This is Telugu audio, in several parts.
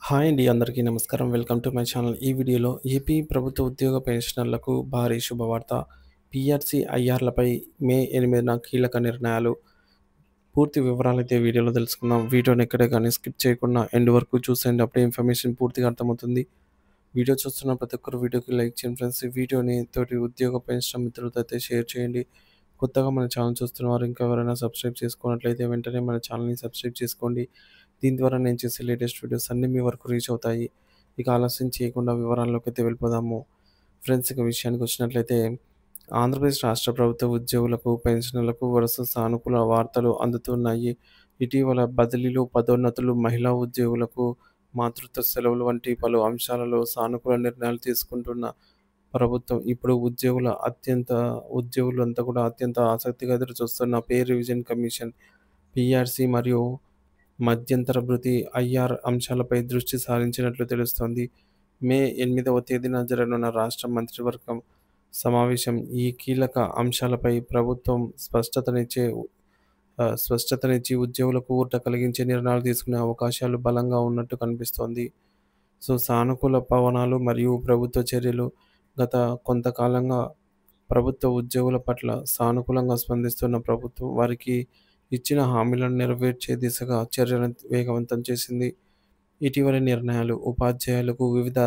హాయ్ అండి. అందరికీ నమస్కారం. Welcome to my channel. ఈ వీడియోలో ఏపీ ప్రభుత్వ ఉద్యోగ పెన్షనర్లకు భారీ శుభవార్త. పీఆర్సీ, ఐఆర్‌లపై మే 8న కీలక నిర్ణయాలు. పూర్తి వివరాలైతే వీడియోలో తెలుసుకుందాం. వీడియోని ఎక్కడ గాని స్కిప్ చేయకుండా ఎండ్ వరకు చూసేయండి. అప్పుడే ఇన్ఫర్మేషన్ పూర్తిగా అర్థమవుతుంది. వీడియో చూస్తున్న ప్రతి ఒక్కరు వీడియోకి లైక్ చేయండి ఫ్రెండ్స్. ఈ వీడియోని తోటి ఉద్యోగ పెన్షన్ మిత్రులతో అయితే షేర్ చేయండి. కొత్తగా మన ఛానల్ చూస్తున్న వారు ఇంకా ఎవరైనా సబ్స్క్రైబ్ చేసుకున్నట్లయితే వెంటనే మన ఛానల్‌ని సబ్స్క్రైబ్ చేసుకోండి. దీని ద్వారా నేను చేసే లేటెస్ట్ వీడియోస్ అన్నీ మీ వరకు రీచ్ అవుతాయి. ఇక ఆలస్యం చేయకుండా వివరాల్లోకైతే వెళ్ళిపోదాము. ఫ్రెండ్స్ ఇక విషయానికి వచ్చినట్లయితే ఆంధ్రప్రదేశ్ రాష్ట్ర ప్రభుత్వ ఉద్యోగులకు, పెన్షనర్లకు వరుస సానుకూల వార్తలు అందుతున్నాయి. ఇటీవల బదిలీలు, పదోన్నతులు, మహిళా ఉద్యోగులకు మాతృత్వ సెలవులు వంటి పలు అంశాలలో సానుకూల నిర్ణయాలు తీసుకుంటున్న ప్రభుత్వం ఇప్పుడు ఉద్యోగులంతా కూడా అత్యంత ఆసక్తిగా ఎదురుచూస్తున్న పే రివిజన్ కమిషన్, పీఆర్సీ మరియు మధ్యంతర భృతి ఐఆర్ అంశాలపై దృష్టి సారించినట్లు తెలుస్తోంది. మే 8వ తేదీన జరగనున్న రాష్ట్ర మంత్రివర్గం సమావేశం ఈ కీలక అంశాలపై ప్రభుత్వం స్పష్టతనిచ్చి ఉద్యోగులకు ఊరట కలిగించే నిర్ణయాలు తీసుకునే అవకాశాలు బలంగా ఉన్నట్టు కనిపిస్తోంది. సానుకూల పవనాలు మరియు ప్రభుత్వ చర్యలు. గత కొంతకాలంగా ప్రభుత్వ ఉద్యోగుల పట్ల సానుకూలంగా స్పందిస్తున్న ప్రభుత్వం వారికి ఇచ్చిన హామీలను నెరవేర్చే దిశగా చర్యలను వేగవంతం చేసింది. ఇటీవలి నిర్ణయాలు ఉపాధ్యాయులకు వివిధ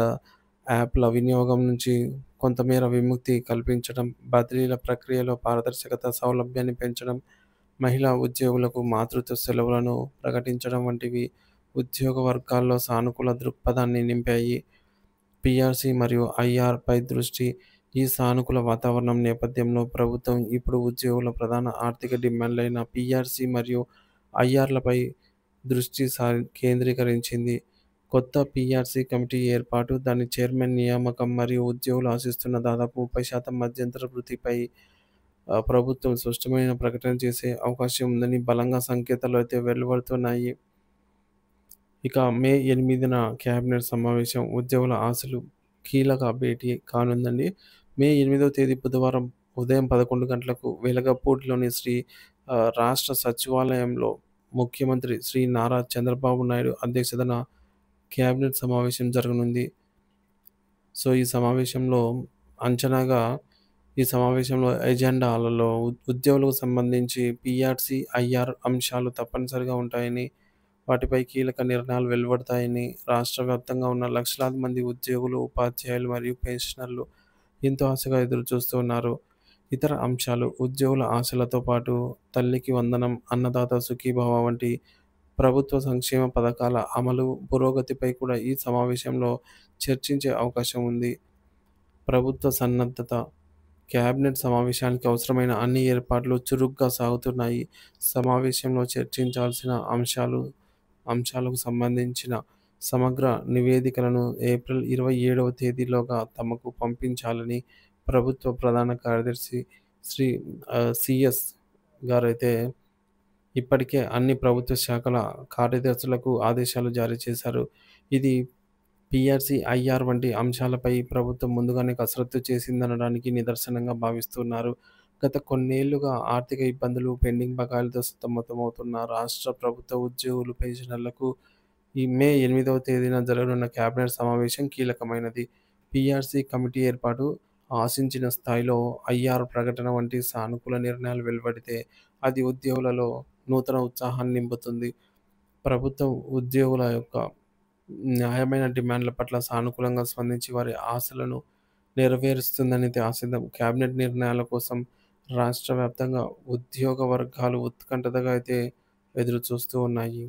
యాప్ల వినియోగం నుంచి కొంతమేర విముక్తి కల్పించడం, బదిలీల ప్రక్రియలో పారదర్శకత, సౌలభ్యాన్ని పెంచడం, మహిళా ఉద్యోగులకు మాతృత్వ సెలవులను ప్రకటించడం వంటివి ఉద్యోగ వర్గాల్లో సానుకూల దృక్పథాన్ని నింపాయి. పీఆర్సీ మరియు ఐఆర్‌పై దృష్టి. ఈ సానుకూల వాతావరణం నేపథ్యంలో ప్రభుత్వం ఇప్పుడు ఉద్యోగుల ప్రధాన ఆర్థిక డిమాండ్లైన పీఆర్సీ మరియు ఐఆర్‌లపై కేంద్రీకరించింది. కొత్త పీఆర్సీ కమిటీ ఏర్పాటు, దాని చైర్మన్ నియామకం మరియు ఉద్యోగులు ఆశిస్తున్న దాదాపు 30% మధ్యంతర భృతిపై ప్రభుత్వం స్పష్టమైన ప్రకటన చేసే అవకాశం ఉందని బలంగా సంకేతాలు అయితే వెలువడుతున్నాయి. ఇక మే 8న కేబినెట్ సమావేశం ఉద్యోగుల ఆశలు కీలక భేటీ కానుందండి. మే 8వ తేదీ బుధవారం ఉదయం 11 గంటలకు వెలగపూడిలోని రాష్ట్ర సచివాలయంలో ముఖ్యమంత్రి శ్రీ నారా చంద్రబాబు నాయుడు అధ్యక్షతన కేబినెట్ సమావేశం జరగనుంది. ఈ సమావేశంలో అంచనాగా ఈ సమావేశంలో ఎజెండాలలో ఉద్యోగులకు సంబంధించి పీఆర్సీ, ఐఆర్ అంశాలు తప్పనిసరిగా ఉంటాయని, వాటిపై కీలక నిర్ణయాలు వెలువడతాయని రాష్ట్ర వ్యాప్తంగా ఉన్న లక్షలాది మంది ఉద్యోగులు, ఉపాధ్యాయులు మరియు పెన్షనర్లు ఎంతో ఆశగా ఎదురుచూస్తూ ఉన్నారు. ఇతర అంశాలు ఉద్యోగుల ఆశలతో పాటు తల్లికి వందనం, అన్నదాత సుఖీభవ వంటి ప్రభుత్వ సంక్షేమ పథకాల అమలు పురోగతిపై కూడా ఈ సమావేశంలో చర్చించే అవకాశం ఉంది. ప్రభుత్వ సన్నద్ధత. కేబినెట్ సమావేశానికి అవసరమైన అన్ని ఏర్పాట్లు చురుగ్గా సాగుతున్నాయి. సమావేశంలో చర్చించాల్సిన అంశాలకు సంబంధించిన సమగ్ర నివేదికలను ఏప్రిల్ 27వ తేదీలోగా తమకు పంపించాలని ప్రభుత్వ ప్రధాన కార్యదర్శి సిఎస్ గారైతే ఇప్పటికే అన్ని ప్రభుత్వ శాఖల కార్యదర్శులకు ఆదేశాలు జారీ చేశారు. ఇది పీఆర్సీ, ఐఆర్ వంటి అంశాలపై ప్రభుత్వం ముందుగానే కసరత్తు చేసిందనడానికి నిదర్శనంగా భావిస్తున్నారు. గత కొన్నేళ్లుగా ఆర్థిక ఇబ్బందులు, పెండింగ్ బకాయిలతో సతమతమవుతున్న రాష్ట్ర ప్రభుత్వ ఉద్యోగులు, పెన్షనర్లకు ఈ మే 8వ తేదీన జరగనున్న కేబినెట్ సమావేశం కీలకమైనది. పీఆర్సీ కమిటీ ఏర్పాటు, ఆశించిన స్థాయిలో ఐఆర్ ప్రకటన వంటి సానుకూల నిర్ణయాలు వెలువడితే అది ఉద్యోగులలో నూతన ఉత్సాహాన్ని నింపుతుంది. ప్రభుత్వం ఉద్యోగుల యొక్క న్యాయమైన డిమాండ్ల పట్ల సానుకూలంగా స్పందించి వారి ఆశలను నెరవేరుస్తుందనైతే ఆశిద్దాం. కేబినెట్ నిర్ణయాల కోసం రాష్ట్ర వ్యాప్తంగా ఉద్యోగ వర్గాలు ఉత్కంఠగా అయితే ఎదురుచూస్తూ ఉన్నాయి.